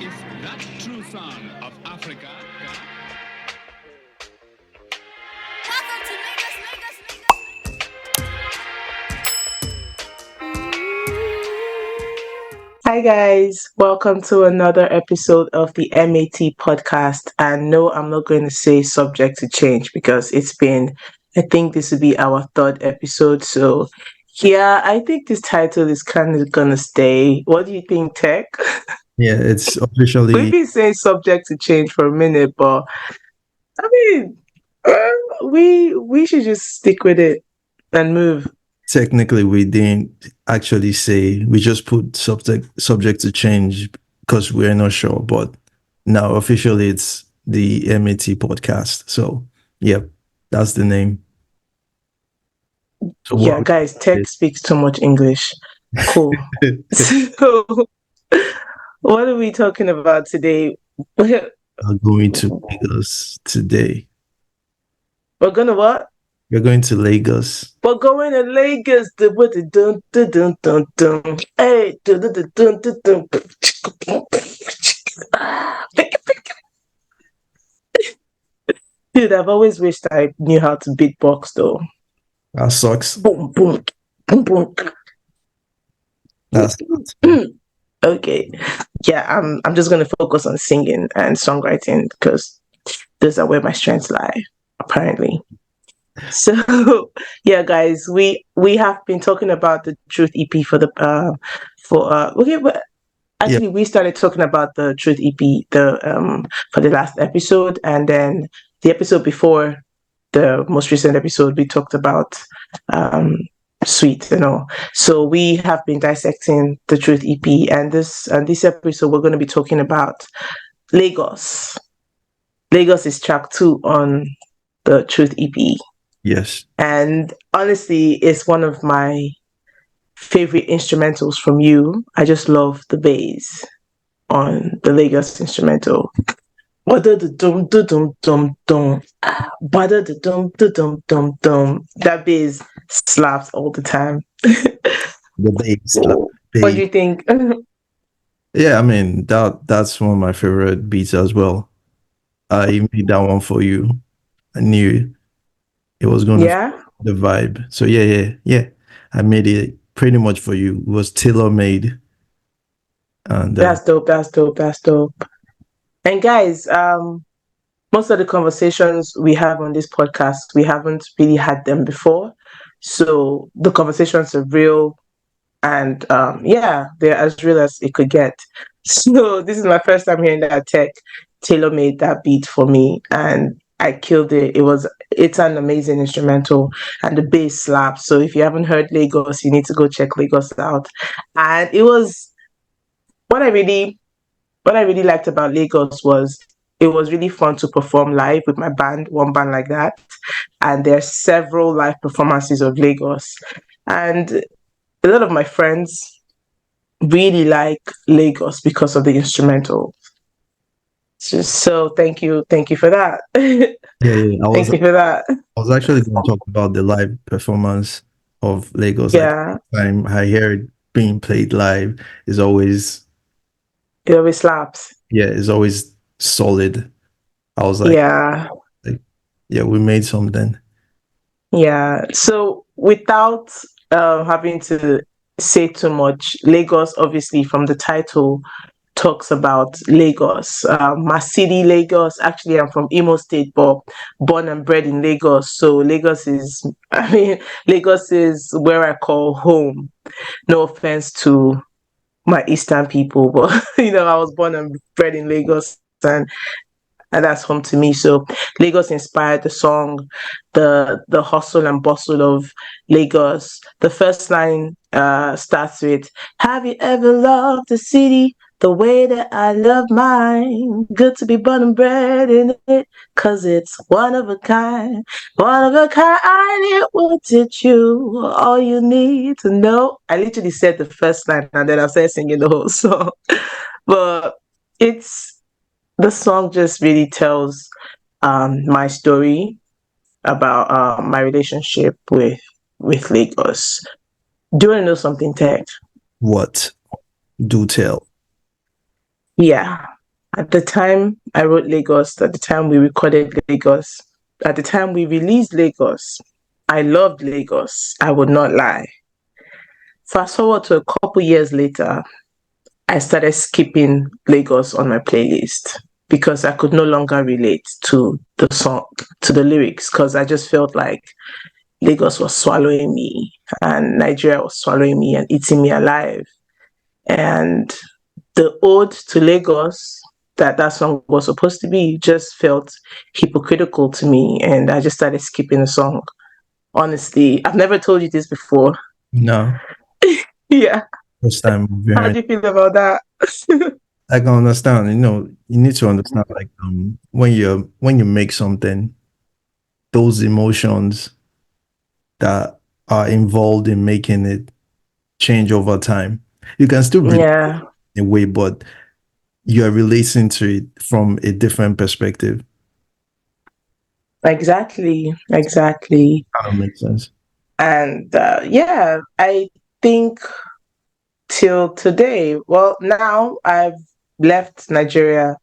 is that true sound of Africa. Hi, guys. Welcome to another episode of the M.A.T. podcast. And no, I'm not going to say subject to change because I think this will be our third episode. So, yeah, I think this title is kind of going to stay. What do you think, Tech? Yeah, it's We've officially been saying subject to change for a minute, but I mean, we should just stick with it and move. technically we didn't actually say, we just put subject to change because we're not sure, but now officially it's the M.A.T. podcast. So yep, that's the name. So Yeah, what guys, Tech speaks too much English. Cool. So, what are we talking about today? We're are going to Lagos today. gonna what? We're going to Lagos. We're going to Lagos. What the dun dun dun dun dun. Hey, dun dun dun dun dun dun. Dude, I've always wished I knew how to beatbox though. That sucks. Boom, boom, boom, boom. That's Okay. Yeah, I'm just gonna focus on singing and songwriting because those are where my strengths lie, apparently. So yeah, guys, we have been talking about the Truth EP for the okay, but yeah. actually we started talking about the Truth EP for the last episode, and then the episode before the most recent episode we talked about Sweet and all. So we have been dissecting the Truth EP, and this episode we're going to be talking about Lagos. Lagos is track 2 on the Truth EP. Yes. And honestly, it's one of my favorite instrumentals from you. I just love the bass on the Lagos instrumental. That bass slaps all the time. The bass. What do you think? Yeah, I mean that's one of my favorite beats as well. I made that one for you. I knew it was going to Yeah, the vibe. So yeah. I made it pretty much for you. It was tailor made, and that's dope. That's dope. That's dope. And guys, most of the conversations we have on this podcast, we haven't really had them before. So the conversations are real, and yeah, they're as real as it could get. So this is my first time hearing that Tech tailor made that beat for me, and I killed it. It's an amazing instrumental, and the bass slaps. So if you haven't heard Lagos, you need to go check Lagos out. And it was what I really liked about Lagos was it was really fun to perform live with my band, one band like that. And there are several live performances of Lagos. And a lot of my friends really like Lagos because of the instrumental. So thank you for that. yeah. Thank you for that. I was actually going to talk about the live performance of Lagos. Yeah, Like time I hear it being played live is always it always slaps. is always solid. I was like, Yeah, we made something. yeah. So without having to say too much, Lagos, obviously, from the title, talks about Lagos, my city, Lagos. Actually, I'm from Imo State, but born and bred in Lagos. So Lagos is, Lagos is where I call home. No offense to my Eastern people, but I was born and bred in Lagos, and that's home to me. So Lagos inspired the song, the hustle and bustle of Lagos. The first line starts with, "Have you ever loved the city the way that I love mine? Good to be born and bred in it, 'cause it's one of a kind. One of a kind, it will teach you all you need to know." I literally said the first line and then I started singing the whole song. But the song just really tells my story about my relationship with Lagos. Do you know something, Tech? What? Do tell. Yeah. At the time I wrote Lagos, at the time we recorded Lagos, at the time we released Lagos, I loved Lagos. I would not lie. Fast forward to a couple years later, I started skipping Lagos on my playlist because I could no longer relate to the song, to the lyrics, because I just felt like Lagos was swallowing me and Nigeria was swallowing me and eating me alive. And the ode to Lagos that song was supposed to be just felt hypocritical to me, and I just started skipping the song. Honestly, I've never told you this before. No, Yeah. first time How hearing. do you feel about that? I can understand. You need to understand like when you make something, those emotions that are involved in making it change over time. You can still relate Yeah, in a way, but you are relating to it from a different perspective. exactly. Exactly. Kind of makes sense. And yeah, I think till today, well, now I've left Nigeria,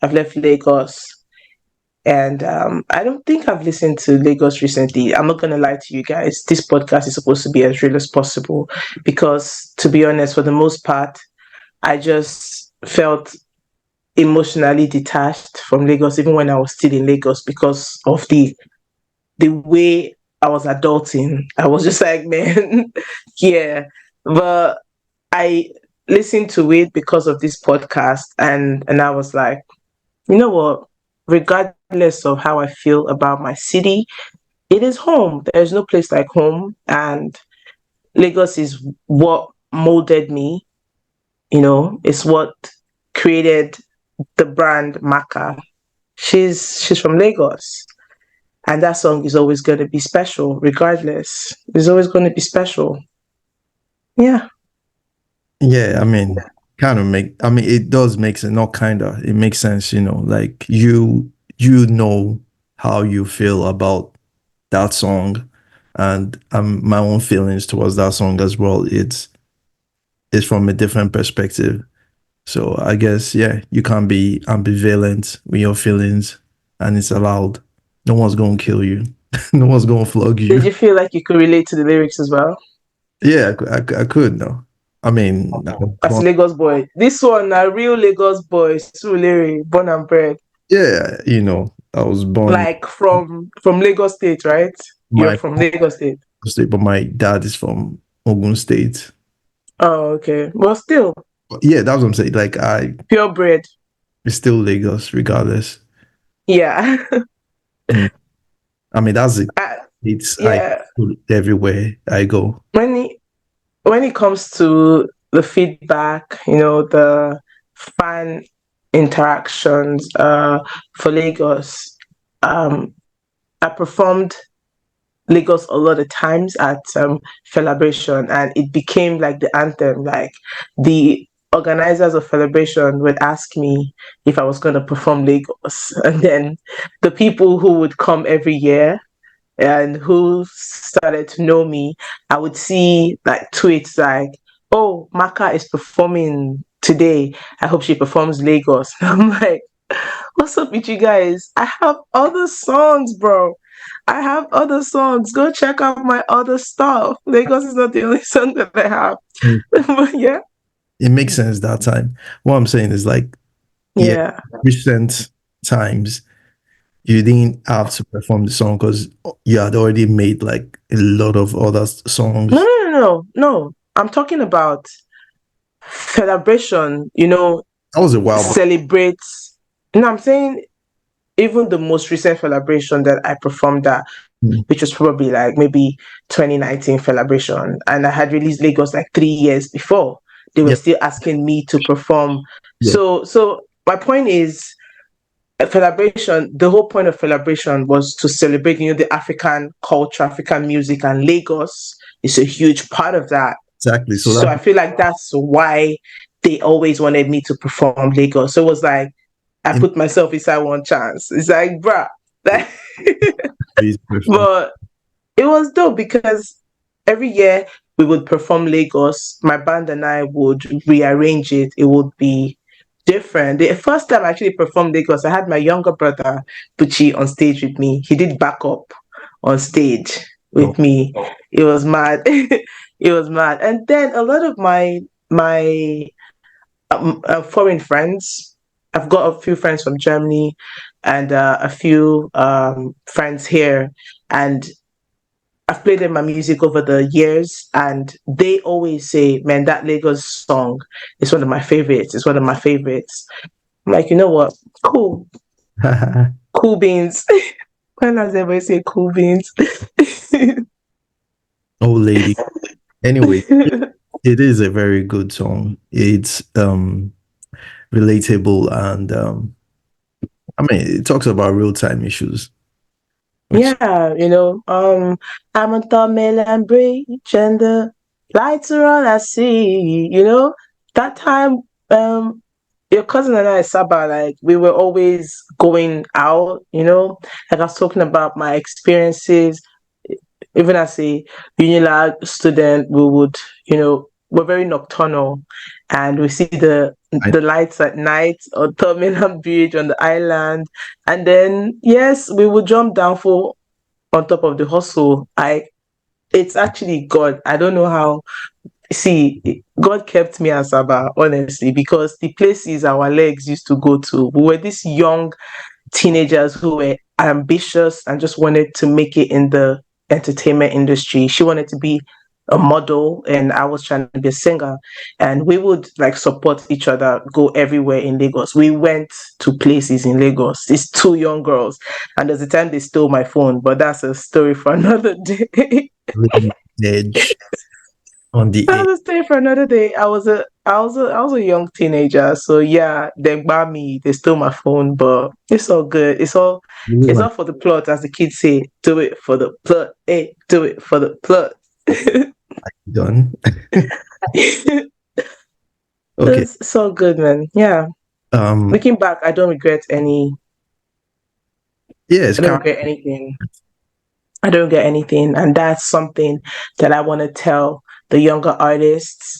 I've left Lagos. And I don't think I've listened to Lagos recently. I'm not going to lie to you guys. This podcast is supposed to be as real as possible because, to be honest, for the most part, I just felt emotionally detached from Lagos, even when I was still in Lagos, because of the way I was adulting. I was just like, man, yeah. But I listened to it because of this podcast, and I was like, you know what? Regardless of how I feel about my city, it is home. There's no place like home. And Lagos is what molded me, it's what created the brand Maka. She's from Lagos. And that song is always going to be special, regardless. It's always going to be special. Yeah. Yeah, I mean, it does make sense, not kind of, it makes sense, like you know how you feel about that song and my own feelings towards that song as well. It's from a different perspective. So I guess, yeah, you can't be ambivalent with your feelings and it's allowed. No one's going to kill you. No one's going to flog Did you. you feel like you could relate to the lyrics as well? Yeah, I could, no. I mean, I was As a born, Lagos boy. This one, a real Lagos boy, Surulere, born and bred. yeah, I was born Like from Lagos State, right? You're my from Lagos State. state, but my dad is from Ogun State. Oh, okay. Well, still Yeah, that's what I'm saying. Like purebred. it's still Lagos, regardless. Yeah. Mm. I mean, that's it. Uh, It's I yeah. everywhere I go. When it comes to the feedback, the fan interactions, for Lagos, I performed Lagos a lot of times at Celebration, and it became like the anthem. Like the organizers of Celebration would ask me if I was going to perform Lagos, and then the people who would come every year and who started to know me, I would see like tweets like, "Oh, Maka is performing today. I hope she performs Lagos." I'm like, "What's up with you guys? I have other songs, bro. I have other songs. Go check out my other stuff. Lagos is not the only song that I have." Mm. But yeah, It makes sense that time. What I'm saying is like, yeah, yeah. recent times you didn't have to perform the song because you had already made like a lot of other No, songs. no, no, no, no. I'm talking about Celebration. That was a while back. Celebrates. No, I'm saying even the most recent celebration that I performed at, Mm. which was probably like maybe 2019 celebration, and I had released Lagos like 3 years before. They were Yeah, still asking me to perform. yeah, So my point is, a celebration. The whole point of celebration was to celebrate, the African culture, African music, and Lagos is a huge part of that. exactly. So So that's I feel like that's why they always wanted me to perform Lagos. So it was like I it put myself inside one chance. It's like, bruh. Like, is perform. but it was dope because every year we would perform Lagos. My band and I would rearrange it. It would be different. The first time I actually performed Lagos, I had my younger brother Pucci on stage with me. He did backup on stage Oh, with me. It was mad. It was mad. And then a lot of my foreign friends. I've got a few friends from Germany and a few friends here, and I've played them my music over the years, and they always say, "Man, that Lagos song is one of my favorites. It's one of my favorites." I'm like, you know what? Cool, cool beans. When does everybody say cool beans? oh, lady. Anyway, it is a very good song. It's relatable and I mean, it talks about real time issues, which Yeah, I'm on top Mainland Bridge and the lights are on, I see, that time, your cousin and I, Saba, like, we were always going out, like I was talking about my experiences, even as a Unilag student, we would, we're very nocturnal, and we see I, the lights at night on Terminal Beach on the island, and then yes, we would jump down for on top of the hustle. It's actually God. I don't know how. See, God kept me as Saba, honestly, because the places our legs used to go to, we were these young teenagers who were ambitious and just wanted to make it in the entertainment industry. She wanted to be a model and I was trying to be a singer, and we would like support each other, go everywhere in Lagos. We went to places in Lagos. These two young girls, and there's a time they stole my phone, but that's a story for another day. living on the edge, on the That edge. was a story for another day. I was a young teenager, so yeah, they bought me, they stole my phone, but it's all good. You It's like all for the plot, as the kids say. Do it for the plot. Hey, do it for the plot. done. it's, Okay. it's all good, man. Yeah. Um. Looking back, I don't regret any. Yeah, it's I don't kind regret anything. I don't regret anything, and that's something that I want to tell the younger artists.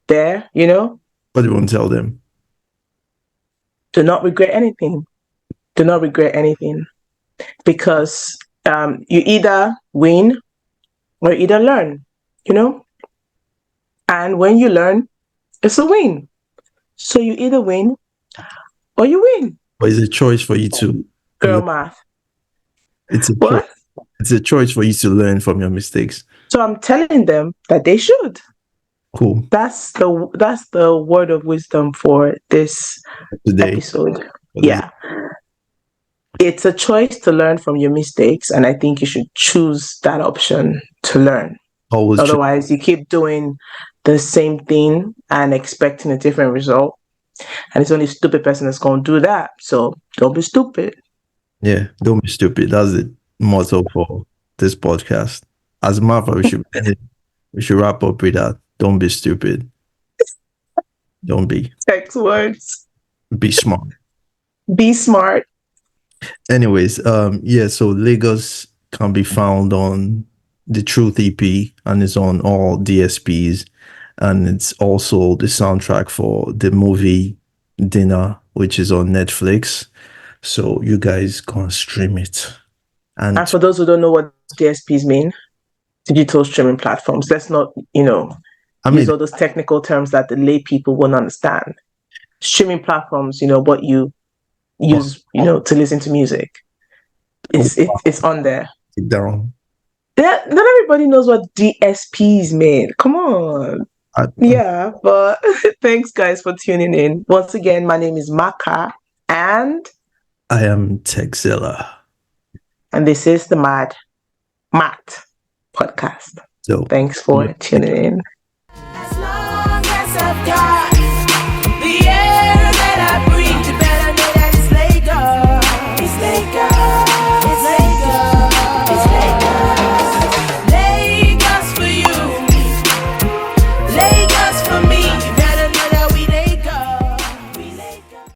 There, what do you want to tell them? do not regret anything. Do not regret anything, because you either win or you either learn. You know, and when you learn, it's a win. So you either win or you win. But it's a choice for you to Girl learn. math. It's a choice. What? It's a choice for you to learn from your mistakes. So I'm telling them that they should. Cool. That's the word of wisdom for this Today. episode. For this- Yeah. It's a choice to learn from your mistakes, and I think you should choose that option to learn. Always true. Otherwise, you keep doing the same thing and expecting a different result. And it's only a stupid person that's going to do that. So don't be stupid. Yeah, don't be stupid. That's the motto for this podcast. As a matter of fact, we should wrap up with that. Don't be stupid. Don't be. Text words. Be smart. Be smart. Anyways, yeah, so Lagos can be found on the Truth EP and it's on all DSPs, and it's also the soundtrack for the movie Dinner, which is on Netflix. So you guys can stream it. And And for those who don't know what DSPs mean, digital streaming platforms, let's not, I use mean, all those technical terms that the lay people won't understand. Streaming platforms, what you use, to listen to music. It's on there. it down. Not everybody knows what DSPs mean. Come on. Yeah, but thanks guys for tuning in. Once again, my name is Maka and I am Teck-Zilla. this is the M.A.T podcast. So Thanks for tuning in. As long as I've got